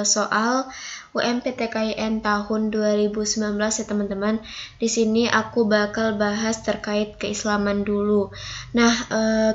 soal UMPTKIN tahun 2019 ya teman-teman. Di sini aku bakal bahas terkait keislaman dulu. Nah,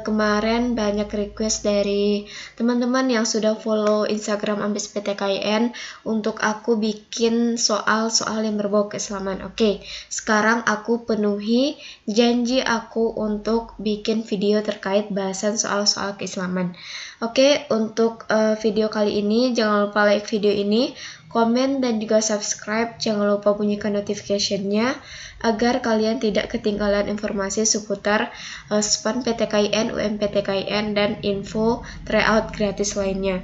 kemarin banyak request dari teman-teman yang sudah follow Instagram Ambis PTKIN untuk aku bikin soal-soal yang berbau keislaman. Oke, sekarang aku penuhi janji aku untuk bikin video terkait bahasan soal-soal keislaman. Oke, untuk video kali ini jangan lupa like video ini, komen dan juga subscribe, jangan lupa bunyikan notification-nya agar kalian tidak ketinggalan informasi seputar SPAN PTKIN, UMPTKIN, dan info tryout gratis lainnya.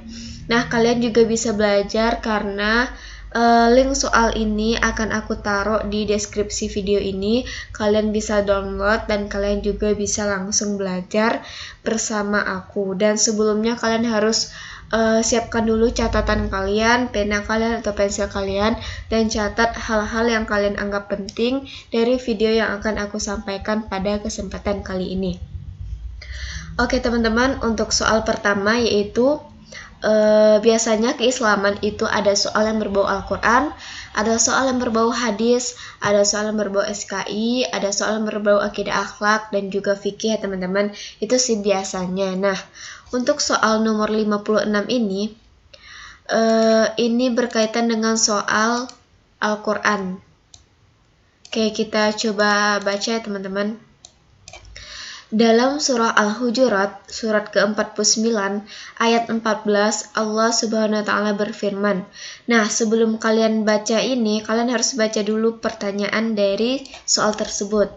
Nah, kalian juga bisa belajar karena link soal ini akan aku taruh di deskripsi video ini. Kalian bisa download dan kalian juga bisa langsung belajar bersama aku. Dan sebelumnya kalian harus siapkan dulu catatan kalian, pena kalian atau pensil kalian, dan catat hal-hal yang kalian anggap penting dari video yang akan aku sampaikan pada kesempatan kali ini. Oke teman-teman, untuk soal pertama yaitu biasanya keislaman itu ada soal yang berbau Al-Quran, ada soal yang berbau hadis, ada soal yang berbau SKI, ada soal yang berbau akidah akhlak, dan juga fikih ya teman-teman. Itu sih biasanya. Nah, untuk soal nomor 56 ini berkaitan dengan soal Al-Quran. Oke, kita coba baca ya teman-teman. Dalam surah Al-Hujurat, surat ke-49, ayat 14, Allah Subhanahu wa Ta'ala berfirman. Nah, sebelum kalian baca ini, kalian harus baca dulu pertanyaan dari soal tersebut.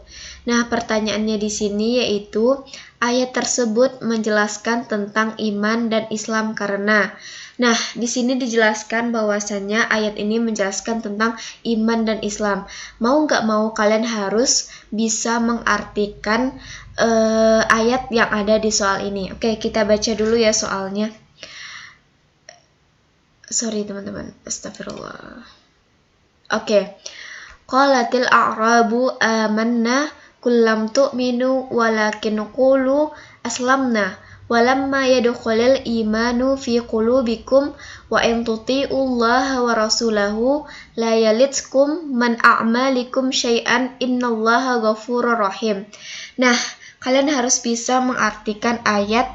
Nah, pertanyaannya di sini yaitu, ayat tersebut menjelaskan tentang iman dan Islam karena. Nah, di sini dijelaskan bahwasannya ayat ini menjelaskan tentang iman dan Islam. Mau nggak mau kalian harus bisa mengartikan ayat yang ada di soal ini. Oke, kita baca dulu ya soalnya. Sorry teman-teman, astagfirullah. Oke. Qalatil a'rabu amanna kullam tu'minu walakin qulu aslamna walamma yadkhulul imanu fi qulubikum wa in tuti'ullaha wa rasulahu la yalitskum man a'malikum syai'an innallaha ghafurur rahim. Nah, kalian harus bisa mengartikan ayat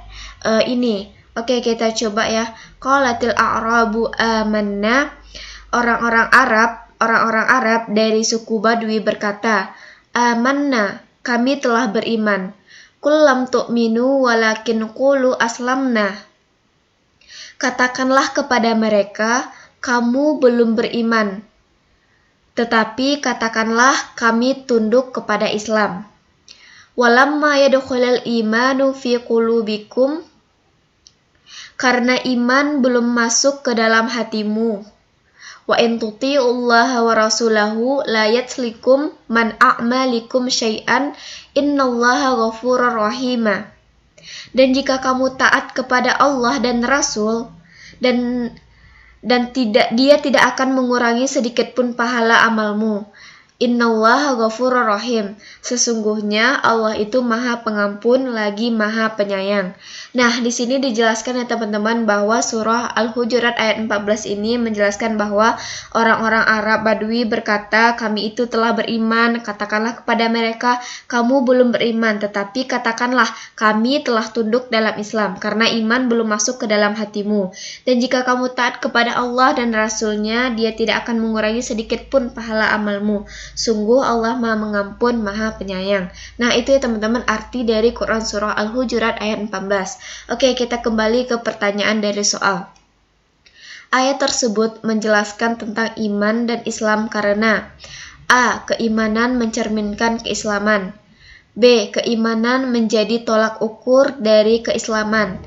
ini. Oke, kita coba ya. Qalatil a'rabu amanna. Orang-orang Arab dari suku Badui berkata, amanna, kami telah beriman. Qul lam tu'minu walakin qulu aslamna. Katakanlah kepada mereka, kamu belum beriman. Tetapi katakanlah kami tunduk kepada Islam. Walamma yadkhulul imanu fi qulubikum, karena iman belum masuk ke dalam hatimu. Wa in tuti'ullaha wa rasulahu la yatslikum man a'malikum syai'an innallaha ghafurur rahima. Dan jika kamu taat kepada Allah dan Rasul dan dia tidak akan mengurangi sedikit pun pahala amalmu. Innallaha ghafurur rahim. Sesungguhnya Allah itu Maha Pengampun lagi Maha Penyayang. Nah, di sini dijelaskan ya teman-teman bahwa surah Al-Hujurat ayat 14 ini menjelaskan bahwa orang-orang Arab Badui berkata, kami itu telah beriman. Katakanlah kepada mereka, kamu belum beriman, tetapi katakanlah kami telah tunduk dalam Islam karena iman belum masuk ke dalam hatimu. Dan jika kamu taat kepada Allah dan Rasulnya, dia tidak akan mengurangi sedikit pun pahala amalmu. Sungguh Allah Maha Mengampun, Maha Penyayang. Nah, itu ya teman-teman arti dari Quran surah Al-Hujurat ayat 14. Oke, kita kembali ke pertanyaan dari soal. Ayat tersebut menjelaskan tentang iman dan Islam karena A. Keimanan mencerminkan keislaman. B. Keimanan menjadi tolak ukur dari keislaman.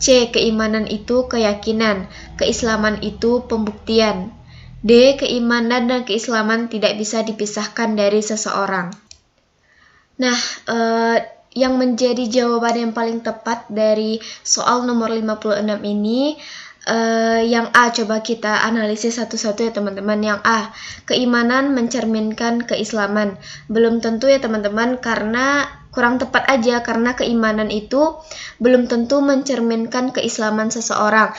C. Keimanan itu keyakinan. Keislaman itu pembuktian. D. Keimanan dan keislaman tidak bisa dipisahkan dari seseorang. Nah, yang menjadi jawaban yang paling tepat dari soal nomor 56 ini Yang A coba kita analisis satu-satu ya teman-teman. Yang A, keimanan mencerminkan keislaman. Belum tentu ya teman-teman, karena kurang tepat aja, karena keimanan itu belum tentu mencerminkan keislaman seseorang.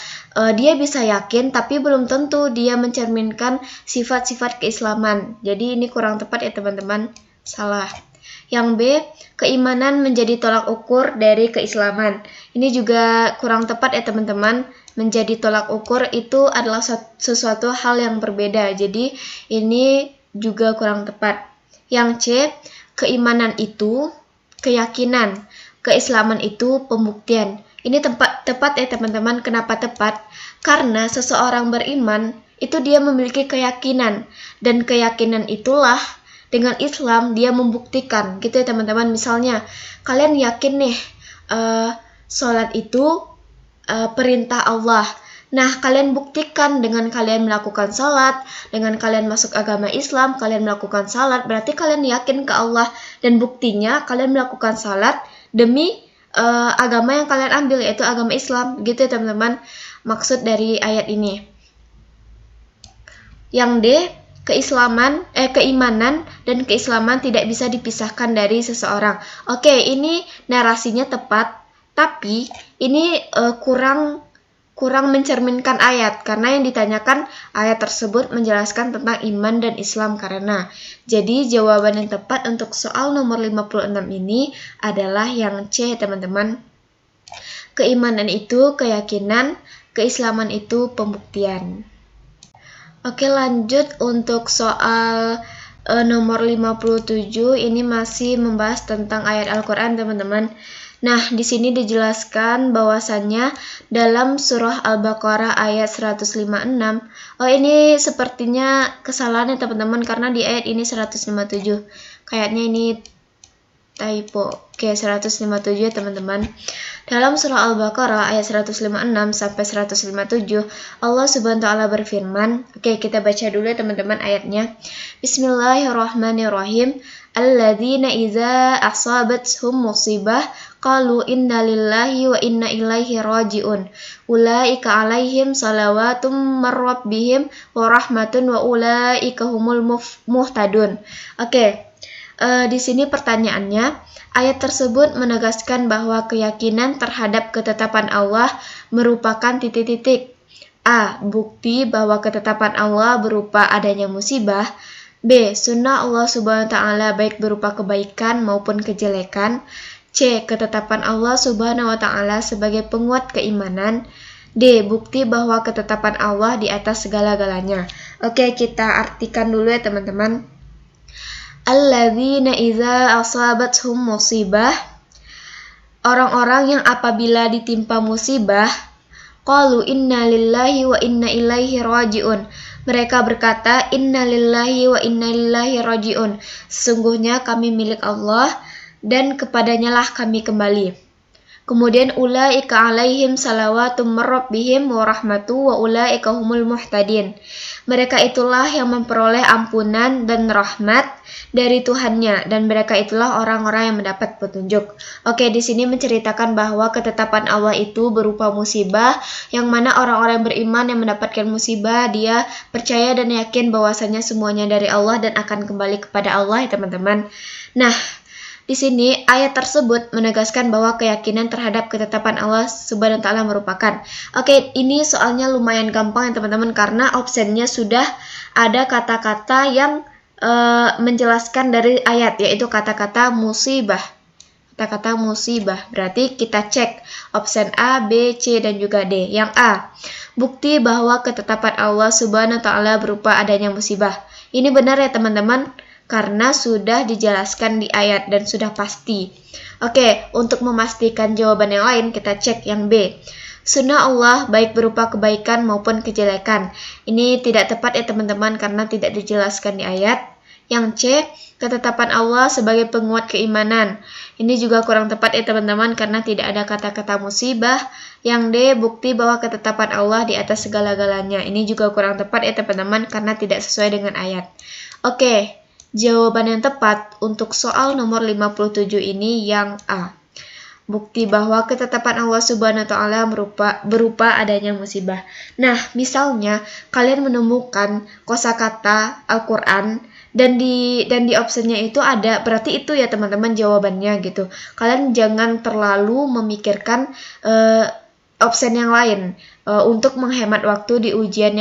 Dia bisa yakin tapi belum tentu dia mencerminkan sifat-sifat keislaman. Jadi ini kurang tepat ya teman-teman, salah. Yang B, keimanan menjadi tolak ukur dari keislaman. Ini juga kurang tepat ya teman-teman. Menjadi tolak ukur itu adalah sesuatu hal yang berbeda. Jadi ini juga kurang tepat. Yang C, keimanan itu keyakinan, keislaman itu pembuktian. Ini tepat ya teman-teman. Kenapa tepat? Karena seseorang beriman itu dia memiliki keyakinan, dan keyakinan itulah dengan Islam dia membuktikan, gitu ya teman-teman. Misalnya kalian yakin nih sholat itu perintah Allah. Nah, kalian buktikan dengan kalian melakukan salat, dengan kalian masuk agama Islam, kalian melakukan salat, berarti kalian yakin ke Allah, dan buktinya kalian melakukan salat demi agama yang kalian ambil, yaitu agama Islam. Gitu ya teman-teman, maksud dari ayat ini. Yang D, keimanan dan keislaman tidak bisa dipisahkan dari seseorang. Oke, ini narasinya tepat, tapi ini kurang mencerminkan ayat, karena yang ditanyakan ayat tersebut menjelaskan tentang iman dan Islam karena. Jadi jawaban yang tepat untuk soal nomor 56 ini adalah yang C teman-teman. Keimanan itu keyakinan, keislaman itu pembuktian. Oke, lanjut untuk soal nomor 57. Ini masih membahas tentang ayat Al-Quran teman-teman. Nah, di sini dijelaskan bahwasannya dalam surah Al-Baqarah ayat 156. Oh, ini sepertinya kesalahan ya teman-teman, karena di ayat ini 157. Kayaknya ini typo. Oke, 157 ya teman-teman. Dalam surah Al-Baqarah ayat 156 sampai 157, Allah Subhanahu wa taala berfirman. Oke, kita baca dulu ya teman-teman ayatnya. Bismillahirrahmanirrahim. Alladzina idza asabathum musibah qalu inna lillahi wa inna ilaihi raji'un. Ulaika alaihim salawatum marrabbihim wa rahmatun wa ulaika humul muhtadun. Oke. Di sini pertanyaannya, ayat tersebut menegaskan bahwa keyakinan terhadap ketetapan Allah merupakan titik-titik. A. Bukti bahwa ketetapan Allah berupa adanya musibah. B. Sunnah Allah Subhanahu wa taala baik berupa kebaikan maupun kejelekan. C. Ketetapan Allah Subhanahu wa taala sebagai penguat keimanan. D. Bukti bahwa ketetapan Allah di atas segala-galanya. Oke, kita artikan dulu ya teman-teman. Alladzina idza asabathum musibah, orang-orang yang apabila ditimpa musibah, qalu inna lillahi wa inna ilaihi raji'un. Mereka berkata, inna lillahi wa inna ilaihi raji'un. Sesungguhnya kami milik Allah dan kepadanya lah kami kembali. Kemudian ulaika alaihim salawatum rabbihim wa rahmatu wa ulaika humul muhtadin. Mereka itulah yang memperoleh ampunan dan rahmat dari Tuhannya, dan mereka itulah orang-orang yang mendapat petunjuk. Oke, di sini menceritakan bahwa ketetapan Allah itu berupa musibah, yang mana orang-orang beriman yang mendapatkan musibah, dia percaya dan yakin bahwasanya semuanya dari Allah dan akan kembali kepada Allah ya teman-teman. Nah, di sini ayat tersebut menegaskan bahwa keyakinan terhadap ketetapan Allah Subhanahu wa taala merupakan. Oke, ini soalnya lumayan gampang ya teman-teman, karena optionnya sudah ada kata-kata yang menjelaskan dari ayat, yaitu kata-kata musibah. Kata-kata musibah. Berarti kita cek option A, B, C, dan juga D. Yang A, bukti bahwa ketetapan Allah Subhanahu wa taala berupa adanya musibah. Ini benar ya teman-teman, karena sudah dijelaskan di ayat dan sudah pasti. Oke, untuk memastikan jawaban yang lain, kita cek yang B. Sunnah Allah baik berupa kebaikan maupun kejelekan. Ini tidak tepat ya teman-teman, karena tidak dijelaskan di ayat. Yang C, ketetapan Allah sebagai penguat keimanan. Ini juga kurang tepat ya teman-teman, karena tidak ada kata-kata musibah. Yang D, bukti bahwa ketetapan Allah di atas segala-galanya. Ini juga kurang tepat ya teman-teman, karena tidak sesuai dengan ayat. Oke. Jawaban yang tepat untuk soal nomor 57 ini yang A. bukti bahwa ketetapan Allah Subhanahu wa taala berupa adanya musibah. Nah, misalnya kalian menemukan kosakata Al-Qur'an dan di optionnya itu ada, berarti itu ya teman-teman jawabannya gitu. Kalian jangan terlalu memikirkan option yang lain untuk menghemat waktu di ujian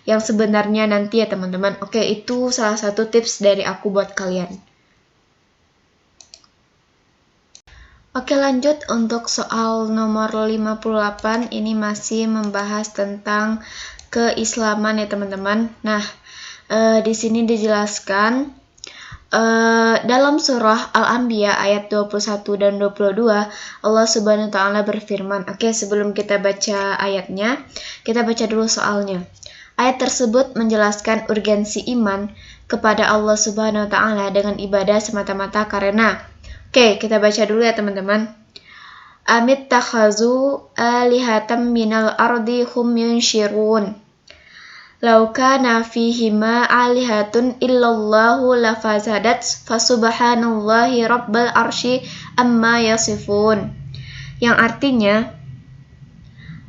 yang sebenarnya nanti ya teman-teman. Oke, itu salah satu tips dari aku buat kalian. Oke, lanjut untuk soal nomor 58. Ini masih membahas tentang keislaman ya teman-teman. Nah, di sini dijelaskan dalam surah Al-Anbiya ayat 21 dan 22 Allah Subhanahu wa taala berfirman. Oke, sebelum kita baca ayatnya, kita baca dulu soalnya. Ayat tersebut menjelaskan urgensi iman kepada Allah Subhanahu wa taala dengan ibadah semata-mata karena. Oke, kita baca dulu ya teman-teman. Amit takhazu alihatam minal ardi hum yunshirun. Lau kana fihima alihatun illallahu lafasadat fasubhanallahi rabbal arsy amma yasifun. Yang artinya,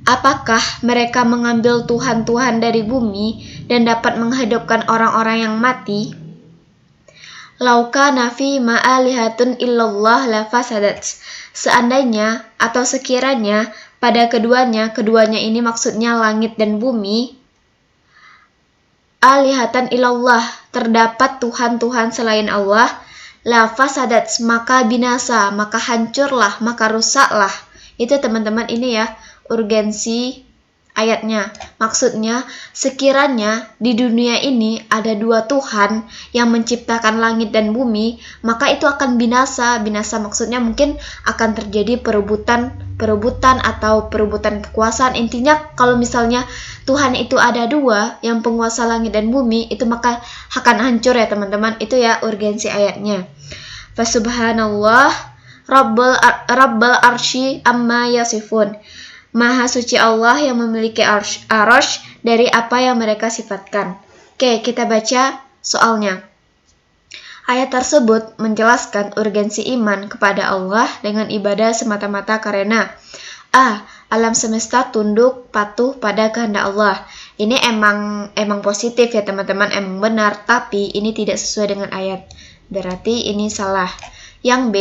apakah mereka mengambil tuhan-tuhan dari bumi dan dapat menghidupkan orang-orang yang mati? Lau kana fihima alihatun illallah lafasadat. Seandainya atau sekiranya pada keduanya ini maksudnya langit dan bumi, alihatan ilallah, terdapat Tuhan-Tuhan selain Allah, la fasadat, maka binasa, maka hancurlah, maka rusaklah. Itu teman-teman ini ya urgensi ayatnya. Maksudnya sekiranya di dunia ini ada dua Tuhan yang menciptakan langit dan bumi, maka itu akan binasa. Binasa maksudnya mungkin akan terjadi perebutan atau perebutan kekuasaan. Intinya kalau misalnya Tuhan itu ada dua yang penguasa langit dan bumi, itu maka akan hancur ya teman-teman. Itu ya urgensi ayatnya. Fasubhanallah rabbal arsy amma yasifun. Maha suci Allah yang memiliki arsy dari apa yang mereka sifatkan. Oke, kita baca soalnya. Ayat tersebut menjelaskan urgensi iman kepada Allah dengan ibadah semata-mata karena alam semesta tunduk patuh pada kehendak Allah. Ini emang positif ya teman-teman, emang benar, tapi ini tidak sesuai dengan ayat. Berarti ini salah. Yang B,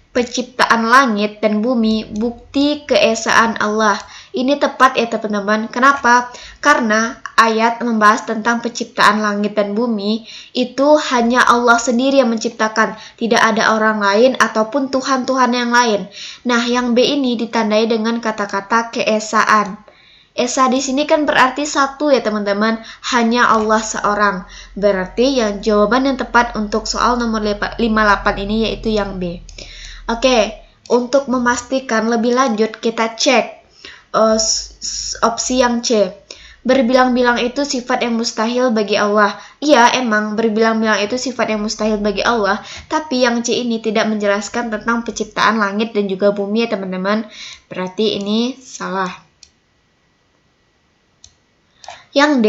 penciptaan langit dan bumi bukti keesaan Allah. Ini tepat ya teman-teman. Kenapa? Karena ayat membahas tentang penciptaan langit dan bumi itu hanya Allah sendiri yang menciptakan, tidak ada orang lain ataupun Tuhan-Tuhan yang lain. Nah, yang B ini ditandai dengan kata-kata keesaan. Esa di sini kan berarti satu ya teman-teman, hanya Allah seorang. Berarti yang jawaban yang tepat untuk soal nomor 58 ini yaitu yang B. Oke, untuk memastikan lebih lanjut kita cek opsi yang C. Berbilang-bilang itu sifat yang mustahil bagi Allah. Iya, emang berbilang-bilang itu sifat yang mustahil bagi Allah, tapi yang C ini tidak menjelaskan tentang penciptaan langit dan juga bumi ya teman-teman. Berarti ini salah. Yang D,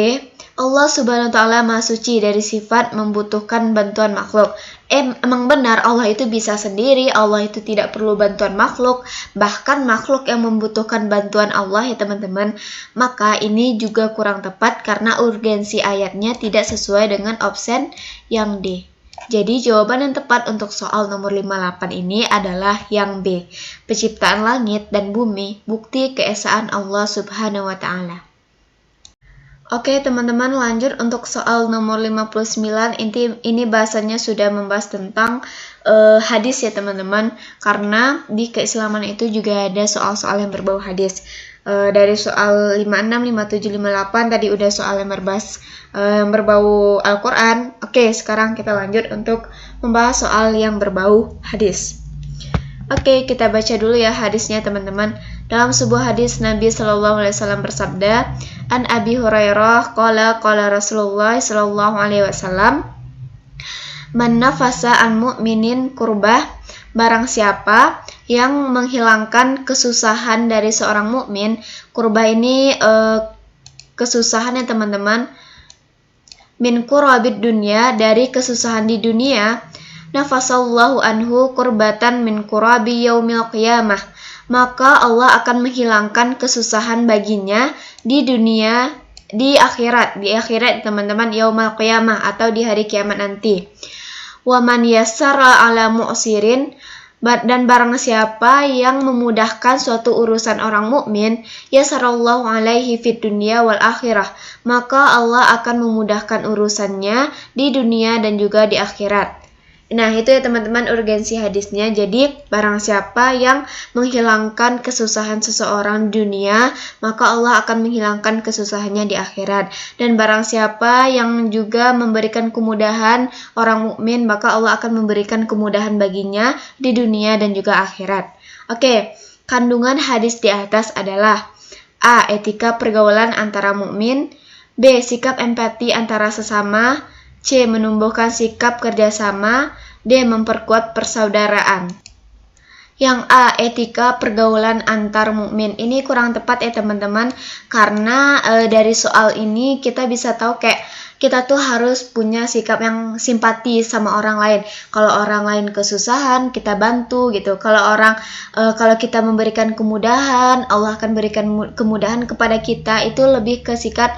Allah Subhanahu wa taala Maha suci dari sifat membutuhkan bantuan makhluk. Emang benar Allah itu bisa sendiri, Allah itu tidak perlu bantuan makhluk, bahkan makhluk yang membutuhkan bantuan Allah ya teman-teman. Maka ini juga kurang tepat karena urgensi ayatnya tidak sesuai dengan option yang D. Jadi jawaban yang tepat untuk soal nomor 58 ini adalah yang B. Penciptaan langit dan bumi, bukti keesaan Allah Subhanahu wa taala. Oke teman-teman, lanjut untuk soal nomor 59. Ini bahasanya sudah membahas tentang hadis ya teman-teman, karena di keislaman itu juga ada soal-soal yang berbau hadis. Dari soal 56, 57, 58 tadi udah soal yang berbahas yang berbau Al-Quran. Oke, sekarang kita lanjut untuk membahas soal yang berbau hadis. Oke, kita baca dulu ya hadisnya teman-teman. Dalam sebuah hadis Nabi Shallallahu Alaihi Wasallam bersabda, An Abi Hurairah qala Rasulullah Shallallahu Alaihi Wasallam, Man nafasa an mu'minin kurbah, barang siapa yang menghilangkan kesusahan dari seorang mukmin. Kurbah ini kesusahan ya teman-teman. Min kurabid dunia, dari kesusahan di dunia. nafasallahu anhu kurbatan min kurabi yaumil qiyamah. Maka Allah akan menghilangkan kesusahan baginya di dunia, di akhirat teman-teman, yaumil qiyamah atau di hari kiamat nanti. Wa man yassara ala mu'sirin, dan barang siapa yang memudahkan suatu urusan orang mukmin, yasarallahu alaihi fid dunya wal akhirah, maka Allah akan memudahkan urusannya di dunia dan juga di akhirat. Nah, itu ya teman-teman urgensi hadisnya. Jadi, barang siapa yang menghilangkan kesusahan seseorang di dunia, maka Allah akan menghilangkan kesusahannya di akhirat. Dan barang siapa yang juga memberikan kemudahan orang mukmin, maka Allah akan memberikan kemudahan baginya di dunia dan juga akhirat. Oke, kandungan hadis di atas adalah A. Etika pergaulan antara mukmin, B. Sikap empati antara sesama, C. Menumbuhkan sikap kerjasama, D. Memperkuat persaudaraan. Yang A. Etika pergaulan antar mukmin. Ini kurang tepat ya teman-teman, karena dari soal ini kita bisa tahu kayak kita tuh harus punya sikap yang simpati sama orang lain. Kalau orang lain kesusahan, kita bantu gitu. Kalau kita memberikan kemudahan, Allah akan berikan kemudahan kepada kita. Itu lebih ke sikap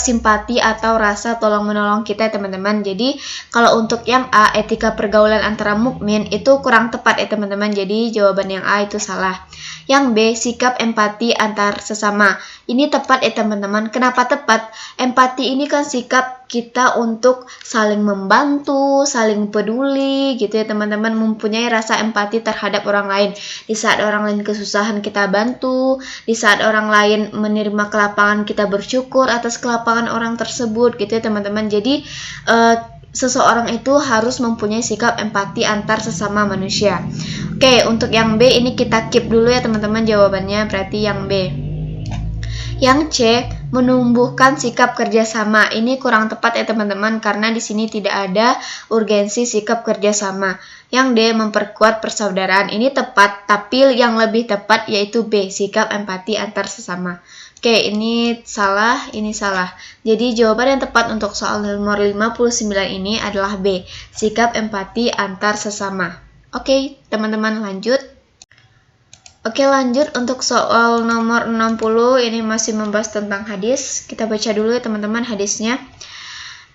simpati atau rasa tolong menolong kita teman-teman. Jadi kalau untuk yang A, etika pergaulan antara mukmin, itu kurang tepat ya teman-teman. Jadi jawaban yang A itu salah. Yang B, sikap empati antar sesama. Ini tepat ya teman-teman. Kenapa tepat? Empati ini kan sikap kita untuk saling membantu, saling peduli gitu ya teman-teman, mempunyai rasa empati terhadap orang lain. Di saat orang lain kesusahan kita bantu, di saat orang lain menerima kelapangan kita bersyukur atas kelapangan orang tersebut gitu ya teman-teman. Jadi seseorang itu harus mempunyai sikap empati antar sesama manusia. Oke, untuk yang B ini kita keep dulu ya teman-teman jawabannya, berarti yang B. Yang C, menumbuhkan sikap kerjasama. Ini kurang tepat ya teman-teman, karena di sini tidak ada urgensi sikap kerjasama. Yang D, memperkuat persaudaraan. Ini tepat, tapi yang lebih tepat yaitu B, sikap empati antar sesama. Oke, ini salah, ini salah. Jadi jawaban yang tepat untuk soal nomor 59 ini adalah B, sikap empati antar sesama. Oke, teman-teman lanjut. Oke, lanjut untuk soal nomor 60, ini masih membahas tentang hadis. Kita baca dulu ya teman-teman hadisnya.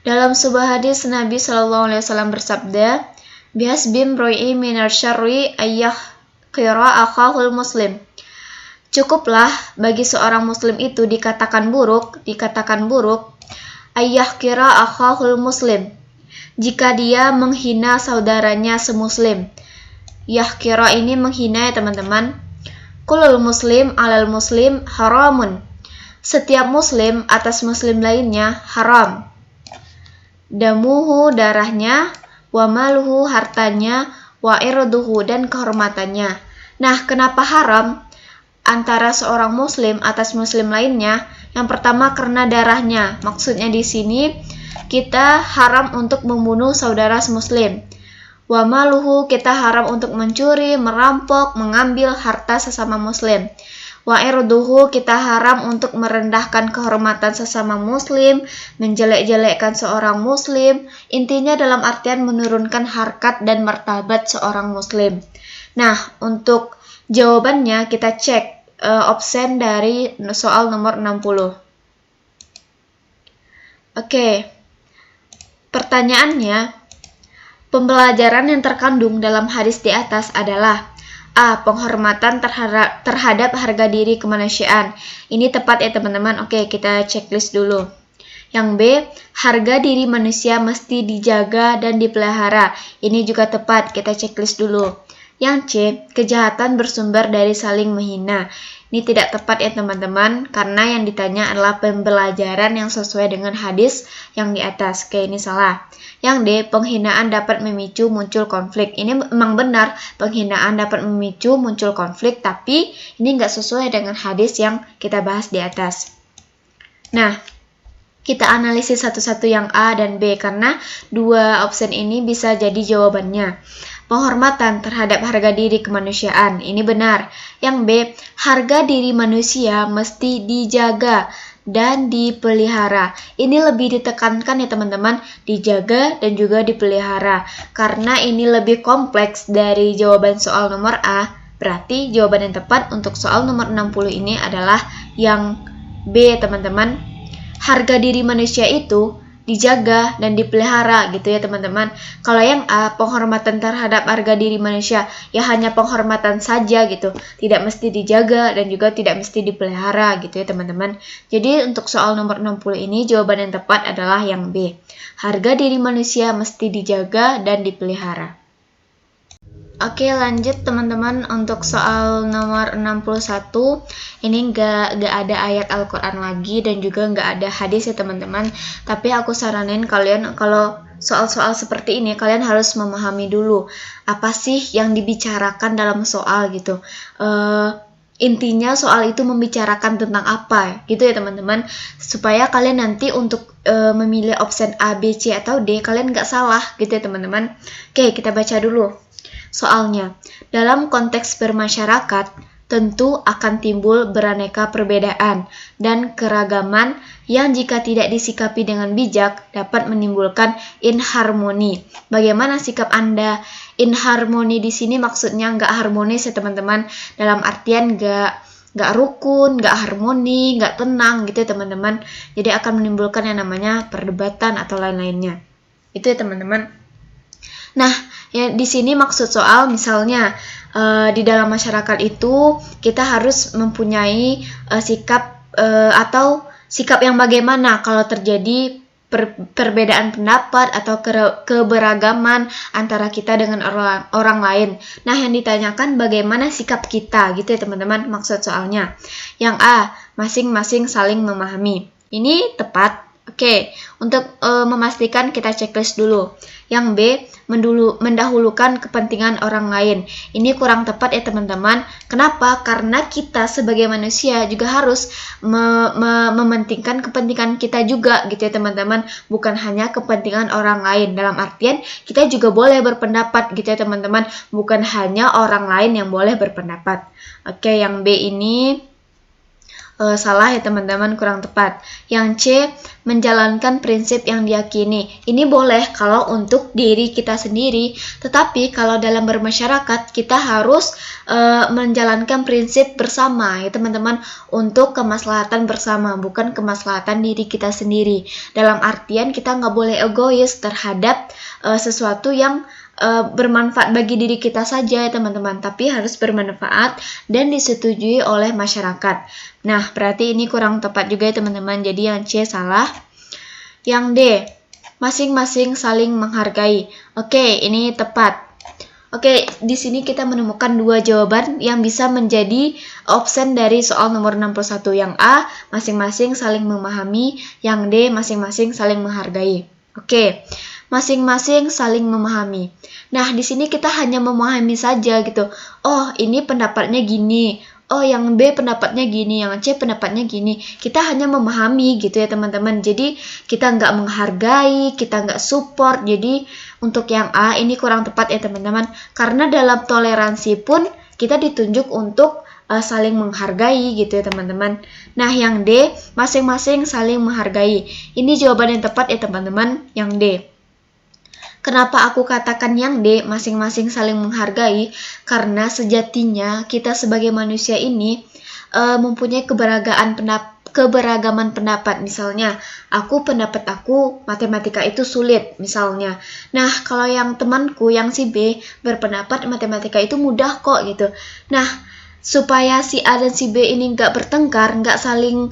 Dalam sebuah hadis Nabi SAW bersabda, "Bihasbim ro'i minar syarri ayyah qira akhahul muslim." Cukuplah bagi seorang muslim itu dikatakan buruk, ayyah qira akhahul muslim, jika dia menghina saudaranya semuslim. Yahkira ini menghina ya teman-teman. Kulul muslim alal muslim haramun. Setiap muslim atas muslim lainnya haram. Damuhu darahnya, wa maluhu hartanya, wa irduhu dan kehormatannya. Nah, kenapa haram antara seorang muslim atas muslim lainnya? Yang pertama karena darahnya. Maksudnya di sini kita haram untuk membunuh saudara semuslim. Wa maluhu, kita haram untuk mencuri, merampok, mengambil harta sesama muslim. Wa irduhu, kita haram untuk merendahkan kehormatan sesama muslim, menjelek-jelekkan seorang muslim. Intinya dalam artian menurunkan harkat dan martabat seorang muslim. Nah, untuk jawabannya kita cek option dari soal nomor 60. Oke. Pertanyaannya, pembelajaran yang terkandung dalam hadis di atas adalah A. Penghormatan terhadap harga diri kemanusiaan. Ini tepat ya teman-teman. Oke, kita checklist dulu. Yang B. Harga diri manusia mesti dijaga dan dipelihara. Ini juga tepat, kita checklist dulu. Yang C. Kejahatan bersumber dari saling menghina. Ini tidak tepat ya teman-teman, karena yang ditanya adalah pembelajaran yang sesuai dengan hadis yang di atas. Oke, ini salah. Yang D, penghinaan dapat memicu muncul konflik. Ini memang benar, penghinaan dapat memicu muncul konflik, tapi ini nggak sesuai dengan hadis yang kita bahas di atas. Nah, kita analisis satu-satu yang A dan B, karena dua option ini bisa jadi jawabannya. Penghormatan terhadap harga diri kemanusiaan, ini benar. Yang B, harga diri manusia mesti dijaga dan dipelihara. Ini lebih ditekankan ya teman-teman, dijaga dan juga dipelihara. Karena ini lebih kompleks dari jawaban soal nomor A, berarti jawaban yang tepat untuk soal nomor 60 ini adalah yang B teman-teman. Harga diri manusia itu dijaga dan dipelihara gitu ya teman-teman. Kalau yang A, penghormatan terhadap harga diri manusia, ya hanya penghormatan saja gitu, tidak mesti dijaga dan juga tidak mesti dipelihara gitu ya teman-teman. Jadi untuk soal nomor 60 ini jawaban yang tepat adalah yang B. Harga diri manusia mesti dijaga dan dipelihara. Oke, lanjut teman-teman untuk soal nomor 61. Ini nggak ada ayat Al-Quran lagi dan juga nggak ada hadis ya teman-teman. Tapi aku saranin kalian kalau soal-soal seperti ini kalian harus memahami dulu apa sih yang dibicarakan dalam soal gitu. Intinya soal itu membicarakan tentang apa gitu ya teman-teman, supaya kalian nanti untuk memilih opsi A, B, C atau D kalian nggak salah gitu ya teman-teman. Oke, kita baca dulu soalnya. Dalam konteks bermasyarakat, tentu akan timbul beraneka perbedaan dan keragaman yang jika tidak disikapi dengan bijak dapat menimbulkan inharmoni. Bagaimana sikap Anda? Inharmoni di sini maksudnya nggak harmonis ya teman-teman. Dalam artian nggak rukun, nggak harmoni, nggak tenang gitu ya teman-teman. Jadi akan menimbulkan yang namanya perdebatan atau lain-lainnya. Itu ya teman-teman. Nah, ya di sini maksud soal misalnya di dalam masyarakat itu kita harus mempunyai sikap atau sikap yang bagaimana kalau terjadi perbedaan pendapat atau keberagaman antara kita dengan orang lain. Nah, yang ditanyakan bagaimana sikap kita gitu ya teman-teman, maksud soalnya. Yang A, masing-masing saling memahami. Ini tepat. Oke, untuk memastikan kita checklist dulu. Yang B, mendahulukan kepentingan orang lain. Ini kurang tepat ya teman-teman. Kenapa? Karena kita sebagai manusia juga harus mementingkan kepentingan kita juga gitu ya teman-teman. Bukan hanya kepentingan orang lain. Dalam artian kita juga boleh berpendapat gitu ya teman-teman. Bukan hanya orang lain yang boleh berpendapat. Oke, yang B ini salah ya teman-teman, kurang tepat. Yang C, menjalankan prinsip yang diyakini. Ini boleh kalau untuk diri kita sendiri, tetapi kalau dalam bermasyarakat kita harus menjalankan prinsip bersama ya teman-teman, untuk kemaslahatan bersama, bukan kemaslahatan diri kita sendiri. Dalam artian kita nggak boleh egois terhadap sesuatu yang bermanfaat bagi diri kita saja ya teman-teman, tapi harus bermanfaat dan disetujui oleh masyarakat. Nah, berarti ini kurang tepat juga ya teman-teman, jadi yang C salah. Yang D, masing-masing saling menghargai. Oke, ini tepat. Oke, di sini kita menemukan dua jawaban yang bisa menjadi option dari soal nomor 61. Yang A, masing-masing saling memahami. Yang D, masing-masing saling menghargai. Oke, masing-masing saling memahami. Nah, di sini kita hanya memahami saja gitu. Oh, ini pendapatnya gini. Oh, yang B pendapatnya gini, yang C pendapatnya gini. Kita hanya memahami gitu ya teman-teman. Jadi kita nggak menghargai, kita nggak support. Jadi untuk yang A ini kurang tepat ya teman-teman. Karena dalam toleransi pun kita ditunjuk untuk saling menghargai gitu ya teman-teman. Nah, yang D masing-masing saling menghargai. Ini jawaban yang tepat ya teman-teman, yang D. Kenapa aku katakan yang D, masing-masing saling menghargai? Karena sejatinya kita sebagai manusia ini mempunyai keberagaman pendapat. Misalnya, pendapat aku matematika itu sulit misalnya. Nah, kalau yang temanku yang si B berpendapat matematika itu mudah kok gitu. Nah, supaya si A dan si B ini nggak bertengkar, nggak saling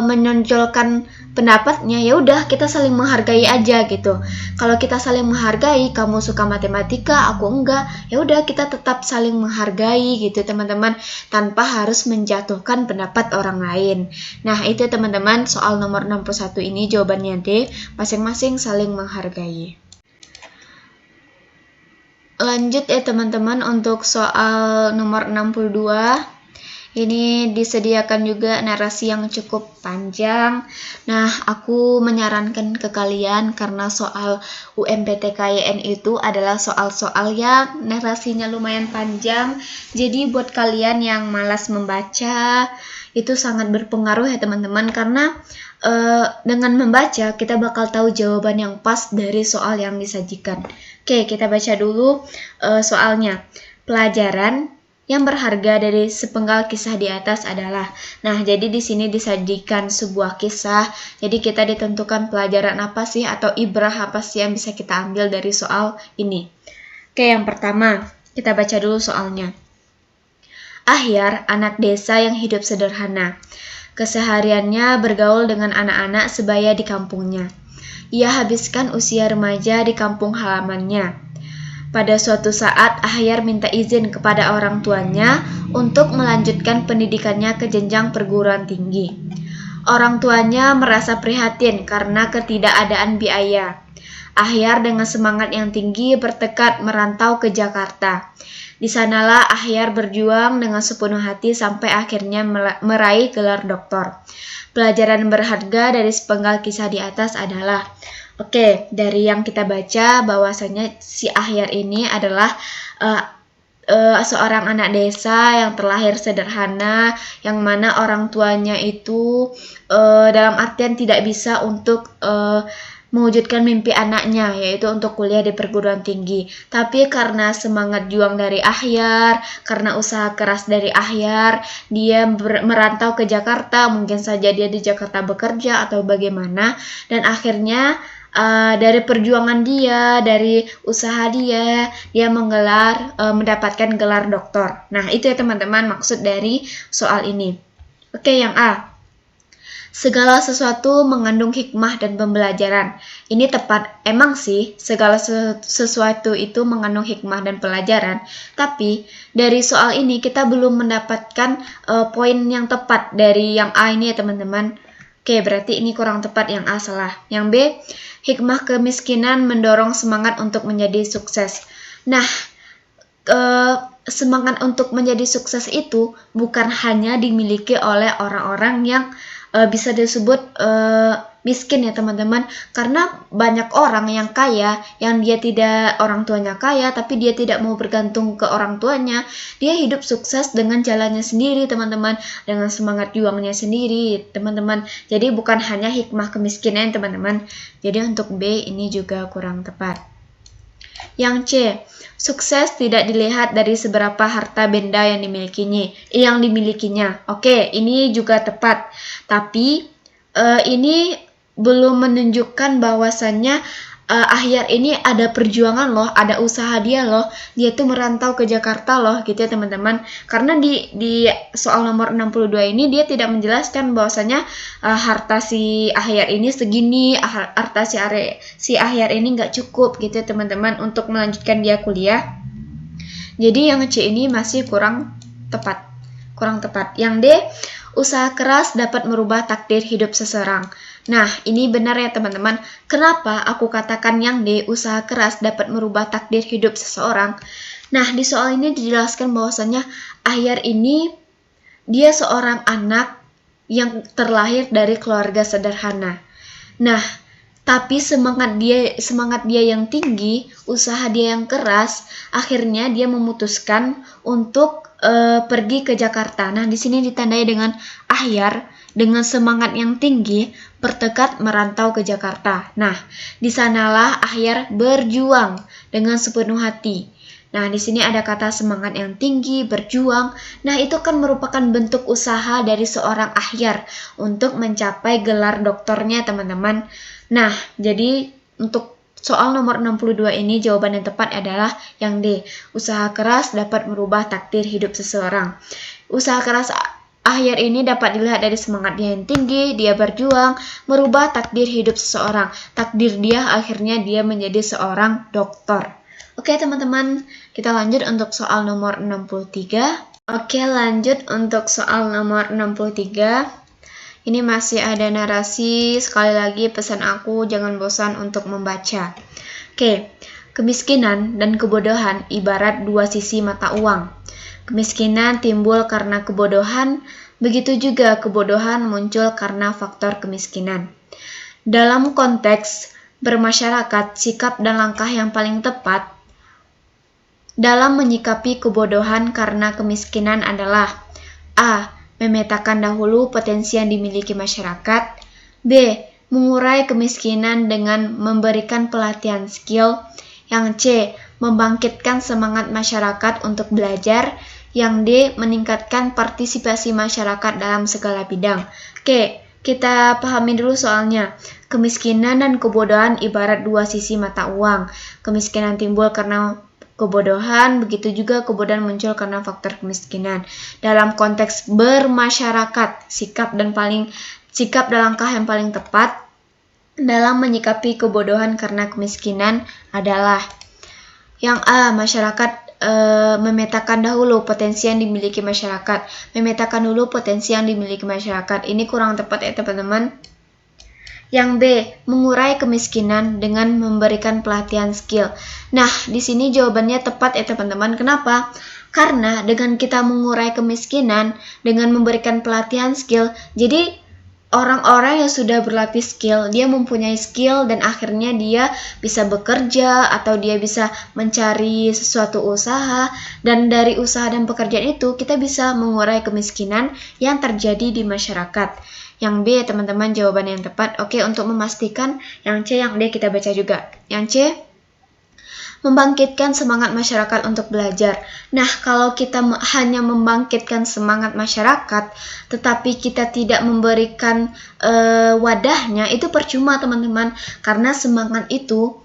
menonjolkan pendapatnya, ya udah kita saling menghargai aja gitu. Kalau kita saling menghargai, kamu suka matematika, aku enggak, ya udah kita tetap saling menghargai gitu teman-teman, tanpa harus menjatuhkan pendapat orang lain. Nah, itu teman-teman soal nomor 61 ini jawabannya D, masing-masing saling menghargai. Lanjut ya teman-teman untuk soal nomor 62. Ini disediakan juga narasi yang cukup panjang. Nah, aku menyarankan ke kalian karena soal UMPTKYN itu adalah soal-soal yang narasinya lumayan panjang. Jadi buat kalian yang malas membaca, itu sangat berpengaruh ya teman-teman, karena dengan membaca kita bakal tahu jawaban yang pas dari soal yang disajikan. Oke, kita baca dulu soalnya. Pelajaran yang berharga dari sepenggal kisah di atas adalah. Nah, jadi di sini disajikan sebuah kisah. Jadi kita ditentukan pelajaran apa sih atau ibrah apa sih yang bisa kita ambil dari soal ini. Oke, yang pertama, kita baca dulu soalnya. Ahyar, anak desa yang hidup sederhana. Kesehariannya bergaul dengan anak-anak sebaya di kampungnya. Ia habiskan usia remaja di kampung halamannya. Pada suatu saat, Ahyar minta izin kepada orang tuanya untuk melanjutkan pendidikannya ke jenjang perguruan tinggi. Orang tuanya merasa prihatin karena ketidakadaan biaya. Ahyar dengan semangat yang tinggi bertekad merantau ke Jakarta. Di sanalah Ahyar berjuang dengan sepenuh hati sampai akhirnya meraih gelar doktor. Pelajaran berharga dari sepenggal kisah di atas adalah, oke, dari yang kita baca bahwasanya si Ahyar ini adalah seorang anak desa yang terlahir sederhana, yang mana orang tuanya itu dalam artian tidak bisa untuk mewujudkan mimpi anaknya, yaitu untuk kuliah di perguruan tinggi. Tapi karena semangat juang dari Ahyar, karena usaha keras dari Ahyar, dia merantau ke Jakarta, mungkin saja dia di Jakarta bekerja atau bagaimana, dan akhirnya dari perjuangan dia, dari usaha dia mendapatkan gelar doktor. Nah, itu ya teman-teman maksud dari soal ini. Oke, yang A. Segala sesuatu mengandung hikmah dan pembelajaran. Ini tepat, emang sih segala sesuatu itu mengandung hikmah dan pelajaran. Tapi dari soal ini kita belum mendapatkan poin yang tepat dari yang A ini ya teman-teman. Oke, berarti ini kurang tepat, yang A salah. Yang B, hikmah kemiskinan mendorong semangat untuk menjadi sukses. Nah, semangat untuk menjadi sukses itu bukan hanya dimiliki oleh orang-orang yang bisa disebut miskin ya teman-teman, karena banyak orang yang kaya, yang dia tidak, orang tuanya kaya tapi dia tidak mau bergantung ke orang tuanya, dia hidup sukses dengan jalannya sendiri teman-teman, dengan semangat juangnya sendiri teman-teman. Jadi bukan hanya hikmah kemiskinan teman-teman. Jadi untuk B ini juga kurang tepat. Yang C, sukses tidak dilihat dari seberapa harta benda yang dimilikinya. Oke, ini juga tepat. Tapi ini belum menunjukkan bahwasannya Ahyar ini ada perjuangan loh, ada usaha dia loh. Dia tuh merantau ke Jakarta loh, gitu ya teman-teman. Karena di soal nomor 62 ini dia tidak menjelaskan bahwasanya harta si Ahyar ini segini, harta si Ahyar ini nggak cukup gitu ya teman-teman untuk melanjutkan dia kuliah. Jadi yang C ini masih kurang tepat. Yang D, usaha keras dapat merubah takdir hidup seseorang. Nah, ini benar ya teman-teman. Kenapa aku katakan yang D, usaha keras dapat merubah takdir hidup seseorang? Nah, di soal ini dijelaskan bahwasanya Ahyar ini dia seorang anak yang terlahir dari keluarga sederhana. Nah, tapi semangat dia yang tinggi, usaha dia yang keras, akhirnya dia memutuskan untuk pergi ke Jakarta. Nah, di sini ditandai dengan Ahyar dengan semangat yang tinggi bertekad merantau ke Jakarta. Nah, di sanalah Ahyar berjuang dengan sepenuh hati. Nah, di sini ada kata semangat yang tinggi, berjuang. Nah, itu kan merupakan bentuk usaha dari seorang Ahyar untuk mencapai gelar doktornya, teman-teman. Nah, jadi untuk soal nomor 62 ini jawaban yang tepat adalah yang D. Usaha keras dapat merubah takdir hidup seseorang. Usaha keras Ahyar ini dapat dilihat dari semangat dia yang tinggi, dia berjuang, merubah takdir hidup seseorang. Takdir dia akhirnya dia menjadi seorang dokter. Oke teman-teman, kita lanjut untuk soal nomor 63. Oke, lanjut untuk soal nomor 63. Ini masih ada narasi, sekali lagi pesan aku jangan bosan untuk membaca. Oke, kemiskinan dan kebodohan ibarat dua sisi mata uang. Kemiskinan timbul karena kebodohan, begitu juga kebodohan muncul karena faktor kemiskinan. Dalam konteks bermasyarakat, sikap dan langkah yang paling tepat dalam menyikapi kebodohan karena kemiskinan adalah A. Memetakan dahulu potensi yang dimiliki masyarakat. B. Mengurai kemiskinan dengan memberikan pelatihan skill. Yang C. Membangkitkan semangat masyarakat untuk belajar. Yang D. Meningkatkan partisipasi masyarakat dalam segala bidang. Oke, kita pahami dulu soalnya. Kemiskinan dan kebodohan ibarat dua sisi mata uang. Kemiskinan timbul karena kebodohan, begitu juga kebodohan muncul karena faktor kemiskinan. Dalam konteks bermasyarakat, sikap dan langkah yang paling tepat dalam menyikapi kebodohan karena kemiskinan adalah yang A. Masyarakat memetakan dahulu potensi yang dimiliki masyarakat. Memetakan dulu potensi yang dimiliki masyarakat. Ini kurang tepat ya teman-teman. Yang B. Mengurai kemiskinan dengan memberikan pelatihan skill. Nah, di sini jawabannya tepat ya teman-teman. Kenapa? Karena dengan kita mengurai kemiskinan dengan memberikan pelatihan skill, jadi orang-orang yang sudah berlatih skill, dia mempunyai skill dan akhirnya dia bisa bekerja atau dia bisa mencari sesuatu usaha, dan dari usaha dan pekerjaan itu kita bisa mengurai kemiskinan yang terjadi di masyarakat. Yang B teman-teman jawaban yang tepat. Oke, untuk memastikan yang C, yang D kita baca juga. Yang C, membangkitkan semangat masyarakat untuk belajar. Nah, kalau kita hanya membangkitkan semangat masyarakat, tetapi kita tidak memberikan wadahnya, itu percuma teman-teman. Karena semangat itu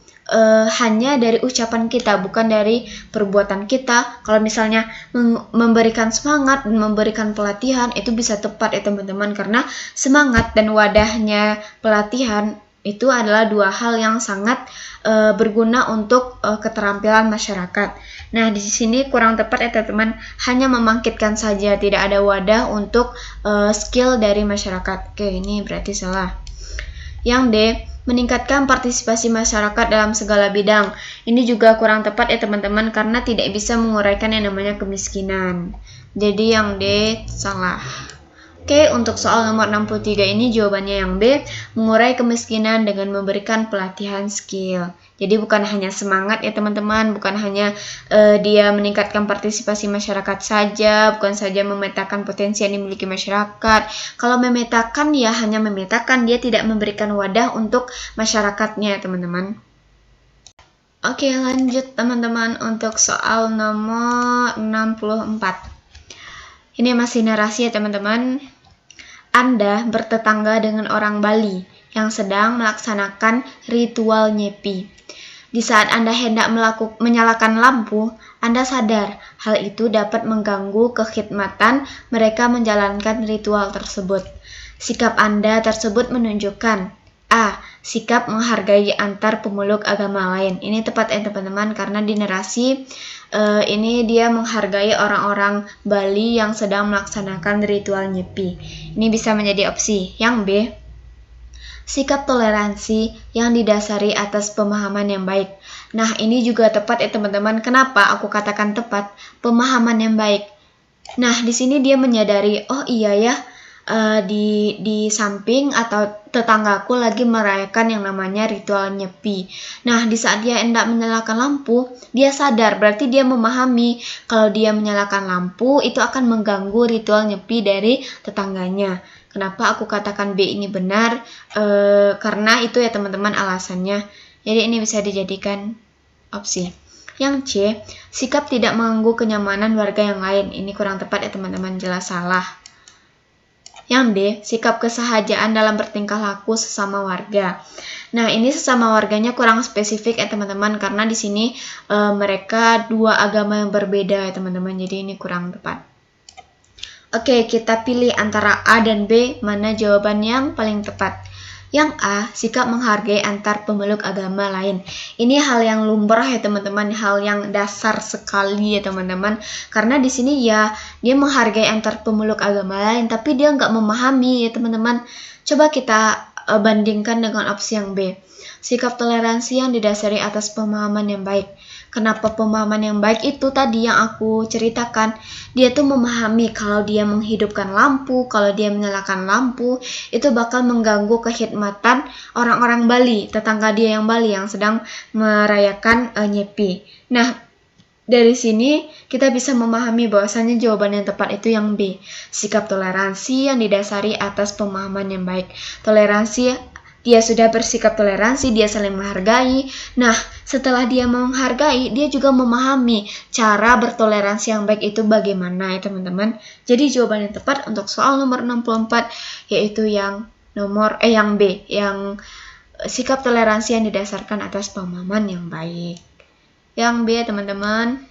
hanya dari ucapan kita, bukan dari perbuatan kita. Kalau misalnya memberikan semangat dan memberikan pelatihan, itu bisa tepat ya teman-teman. Karena semangat dan wadahnya pelatihan itu adalah dua hal yang sangat berguna untuk keterampilan masyarakat. Nah, di sini kurang tepat ya teman-teman, hanya membangkitkan saja, tidak ada wadah untuk skill dari masyarakat. Oke, ini berarti salah. Yang D, meningkatkan partisipasi masyarakat dalam segala bidang. Ini juga kurang tepat ya teman-teman, karena tidak bisa menguraikan yang namanya kemiskinan. Jadi yang D salah. Oke, untuk soal nomor 63 ini jawabannya yang B, mengurai kemiskinan dengan memberikan pelatihan skill. Jadi bukan hanya semangat ya teman-teman, bukan hanya dia meningkatkan partisipasi masyarakat saja, bukan saja memetakan potensi yang dimiliki masyarakat. Kalau memetakan ya hanya memetakan, dia tidak memberikan wadah untuk masyarakatnya teman-teman. Oke, lanjut teman-teman untuk soal nomor 64. Ini masih narasi ya teman-teman. Anda bertetangga dengan orang Bali yang sedang melaksanakan ritual nyepi. Di saat Anda hendak menyalakan lampu, Anda sadar hal itu dapat mengganggu kekhidmatan mereka menjalankan ritual tersebut. Sikap Anda tersebut menunjukkan A. Sikap menghargai antar pemeluk agama lain. Ini tepat ya teman-teman, karena di narasi ini dia menghargai orang-orang Bali yang sedang melaksanakan ritual nyepi. Ini bisa menjadi opsi. Yang B, sikap toleransi yang didasari atas pemahaman yang baik. Nah, ini juga tepat ya teman-teman. Kenapa aku katakan tepat? Pemahaman yang baik. Nah, di sini dia menyadari, oh iya ya, di samping atau tetanggaku lagi merayakan yang namanya ritual nyepi. Nah, di saat dia hendak menyalakan lampu, dia sadar, berarti dia memahami kalau dia menyalakan lampu itu akan mengganggu ritual nyepi dari tetangganya. Kenapa aku katakan B ini benar? Karena itu ya teman-teman alasannya. Jadi ini bisa dijadikan opsi. Yang C, sikap tidak mengganggu kenyamanan warga yang lain. Ini kurang tepat ya teman-teman, jelas salah. Yang D, sikap kesahajaan dalam bertingkah laku sesama warga. Nah, ini sesama warganya kurang spesifik ya teman-teman, karena di sini mereka dua agama yang berbeda ya teman-teman. Jadi ini kurang tepat. Oke, kita pilih antara A dan B, mana jawaban yang paling tepat. Yang A, sikap menghargai antar pemeluk agama lain. Ini hal yang lumrah ya teman-teman, hal yang dasar sekali ya teman-teman. Karena di sini ya dia menghargai antar pemeluk agama lain, tapi dia nggak memahami ya teman-teman. Coba kita bandingkan dengan opsi yang B, sikap toleransi yang didasari atas pemahaman yang baik. Kenapa pemahaman yang baik itu tadi yang aku ceritakan, dia tuh memahami kalau dia menghidupkan lampu, kalau dia menyalakan lampu, itu bakal mengganggu kekhidmatan orang-orang Bali, tetangga dia yang Bali yang sedang merayakan Nyepi. Nah, dari sini kita bisa memahami bahwasannya jawaban yang tepat itu yang B. Sikap toleransi yang didasari atas pemahaman yang baik. Toleransi, dia sudah bersikap toleransi, dia saling menghargai. Nah, setelah dia menghargai, dia juga memahami cara bertoleransi yang baik itu bagaimana ya teman-teman. Jadi jawaban yang tepat untuk soal nomor 64 yaitu yang B, yang sikap toleransi yang didasarkan atas pemahaman yang baik. Yang B ya teman-teman.